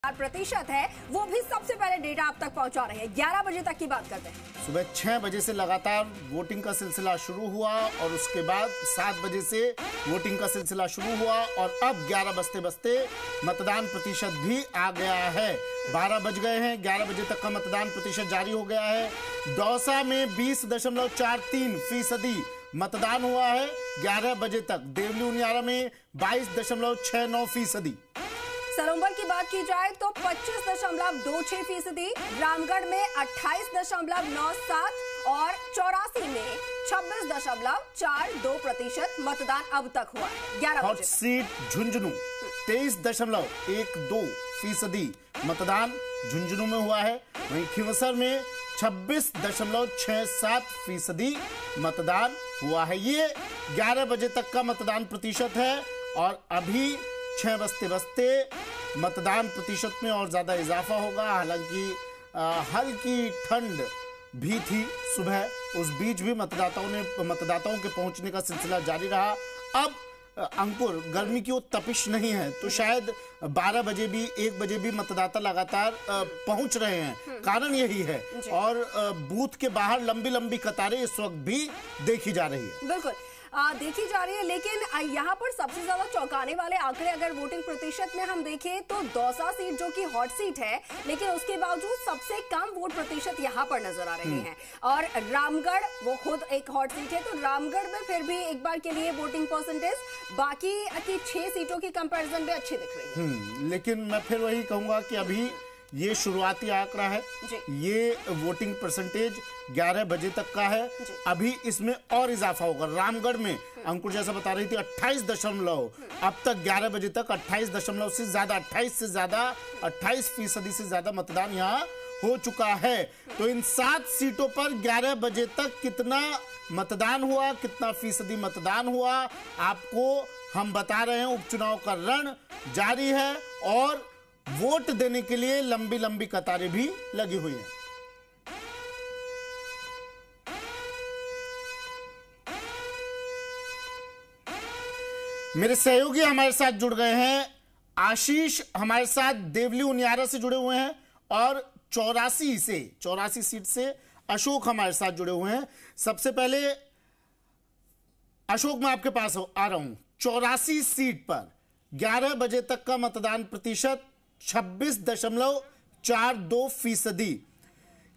प्रतिशत है वो भी सबसे पहले डेटा आप तक पहुंचा रहे हैं। 11 बजे तक की बात करते हैं। सुबह 6 बजे से लगातार वोटिंग का सिलसिला शुरू हुआ और उसके बाद 7 बजे से वोटिंग का सिलसिला शुरू हुआ और अब 11 बजते बजते मतदान प्रतिशत भी आ गया है। 12 बज गए हैं, 11 बजे तक का मतदान प्रतिशत जारी हो गया है। दौसा में 20.43% मतदान हुआ है 11 बजे तक। देवली उनियारा में 22.69%। सलूम्बर की बात की जाए तो 25.26%, रामगढ़ में 28.97 और चौरासी में 26.42% मतदान अब तक हुआ है। 11 हॉट बजे सीट झुंझुनू 23.12% मतदान झुंझुनू में हुआ है। वहीं खिंवसर में 26.67% मतदान हुआ है। ये 11 बजे तक का मतदान प्रतिशत है और अभी 6 बजते बजते मतदान प्रतिशत में और ज्यादा इजाफा होगा। हालांकि हल्की ठंड भी थी सुबह, उस बीच भी मतदाताओं के पहुंचने का सिलसिला जारी रहा। अब अंकुर, गर्मी की वो तपिश नहीं है तो शायद 12 बजे भी 1 बजे भी मतदाता लगातार पहुंच रहे हैं। कारण यही है और बूथ के बाहर लंबी लंबी कतारें इस वक्त भी देखी जा रही है। बिल्कुल देखी जा रही है, लेकिन यहाँ पर सबसे ज्यादा चौंकाने वाले आंकड़े अगर वोटिंग प्रतिशत में हम देखें तो दौसा सीट जो कि हॉट सीट है, लेकिन उसके बावजूद सबसे कम वोट प्रतिशत यहाँ पर नजर आ रहे हैं। और रामगढ़ वो खुद एक हॉट सीट है, तो रामगढ़ में फिर भी एक बार के लिए वोटिंग परसेंटेज बाकी की 6 सीटों की कंपैरिजन में अच्छी दिख रही है। लेकिन मैं फिर वही कहूंगा कि अभी ये शुरुआती आंकड़ा है, ये वोटिंग परसेंटेज 11 बजे तक का है। अभी इसमें और इजाफा होगा। रामगढ़ में अंकुर जैसा बता रही थी 28 अब तक 11 बजे तक 28 से ज्यादा 28% से ज्यादा मतदान यहाँ हो चुका है। तो इन 7 सीटों पर 11 बजे तक कितना मतदान हुआ, कितना फीसदी मतदान हुआ, आपको हम बता रहे हैं। उपचुनाव का रण जारी है और वोट देने के लिए लंबी लंबी कतारें भी लगी हुई हैं। मेरे सहयोगी हमारे साथ जुड़ गए हैं। आशीष हमारे साथ देवली उनियारा से जुड़े हुए हैं और 84 सीट से अशोक हमारे साथ जुड़े हुए हैं। सबसे पहले अशोक, मैं आपके पास आ रहा हूं। 84 सीट पर 11 बजे तक का मतदान प्रतिशत 26.42%।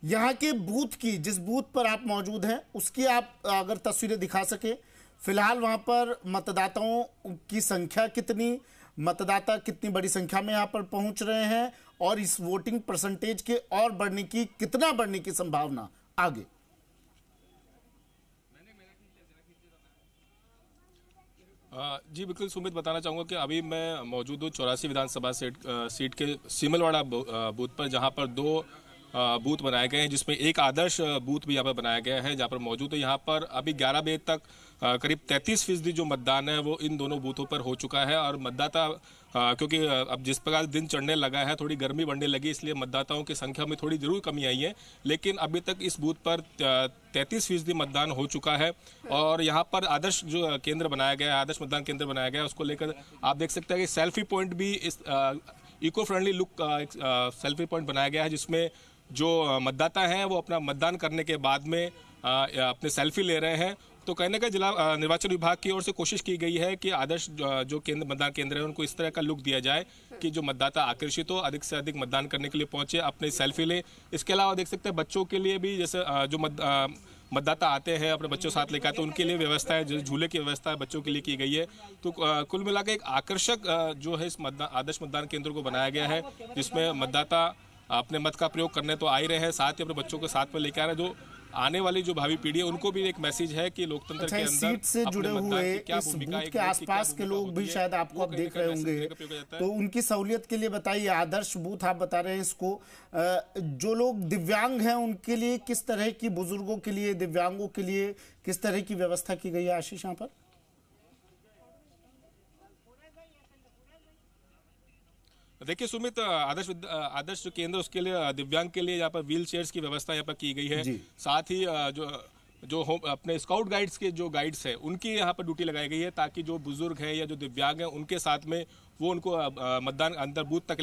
यहां के बूथ की, जिस बूथ पर आप मौजूद हैं उसकी आप अगर तस्वीरें दिखा सके, फिलहाल वहां पर मतदाताओं की संख्या कितनी, मतदाता कितनी बड़ी संख्या में यहां पर पहुंच रहे हैं और इस वोटिंग परसेंटेज के और कितना बढ़ने की संभावना आगे? जी बिल्कुल सुमित, बताना चाहूँगा कि अभी मैं मौजूद हूँ 84 विधानसभा सीट के सीमलवाड़ा बूथ पर, जहाँ पर 2 बूथ बनाए गए हैं, जिसमें एक आदर्श बूथ भी यहाँ पर बनाया गया है जहाँ पर मौजूद है। यहाँ पर अभी 11 बजे तक करीब 33% जो मतदान है वो इन दोनों बूथों पर हो चुका है। और मतदाता क्योंकि अब जिस प्रकार दिन चढ़ने लगा है, थोड़ी गर्मी बढ़ने लगी, इसलिए मतदाताओं की संख्या में थोड़ी जरूर कमी आई है, लेकिन अभी तक इस बूथ पर 33% मतदान हो चुका है। और यहाँ पर आदर्श जो केंद्र बनाया गया है, आदर्श मतदान केंद्र बनाया गया है, उसको लेकर आप देख सकते हैं कि सेल्फी पॉइंट भी इस eco friendly look selfie point बनाया गया है, जिसमें जो मतदाता हैं वो अपना मतदान करने के बाद में अपने सेल्फी ले रहे हैं। तो कहने का जिला निर्वाचन विभाग की ओर से कोशिश की गई है कि आदर्श जो मतदान केंद्र है उनको इस तरह का लुक दिया जाए कि जो मतदाता आकर्षित हो, अधिक से अधिक मतदान करने के लिए पहुंचे, अपने सेल्फी ले। इसके अलावा देख सकते हैं बच्चों के लिए भी, जैसे जो मतदाता आते हैं अपने बच्चों साथ लेकर आते हैं, उनके लिए व्यवस्था है, झूले की व्यवस्था बच्चों के लिए की गई है। तो कुल मिलाकर एक आकर्षक जो है इस आदर्श मतदान केंद्र को बनाया गया है, जिसमें मतदाता अपने मत का प्रयोग करने तो आ ही रहे हैं, साथ ही अपने बच्चों को साथ में लेकर आ रहे हैं। जो आने वाली जो भावी पीढ़ी है उनको भी एक मैसेज है कि लोकतंत्र के अंदर सीट से जुड़े हुए इस बूथ के आसपास के लोग भी शायद आपको अब देख रहे होंगे, तो उनकी सहूलियत के लिए बताइए। आदर्श बूथ आप बता रहे हैं इसको, जो लोग दिव्यांग हैं उनके लिए किस तरह की, बुजुर्गों के लिए, दिव्यांगों के लिए किस तरह की व्यवस्था की गई है आशीष यहाँ पर? देखिए सुमित, आदर्श जो केंद्र उसके लिए दिव्यांग के लिए यहाँ पर व्हील चेयर्स की व्यवस्था यहाँ पर की गई है। साथ ही जो अपने स्काउट गाइड्स के जो गाइड्स हैं उनकी यहाँ पर ड्यूटी लगाई गई है, ताकि जो बुजुर्ग हैं या जो दिव्यांग हैं उनके साथ में वो उनको मतदान अंदर बूथ तक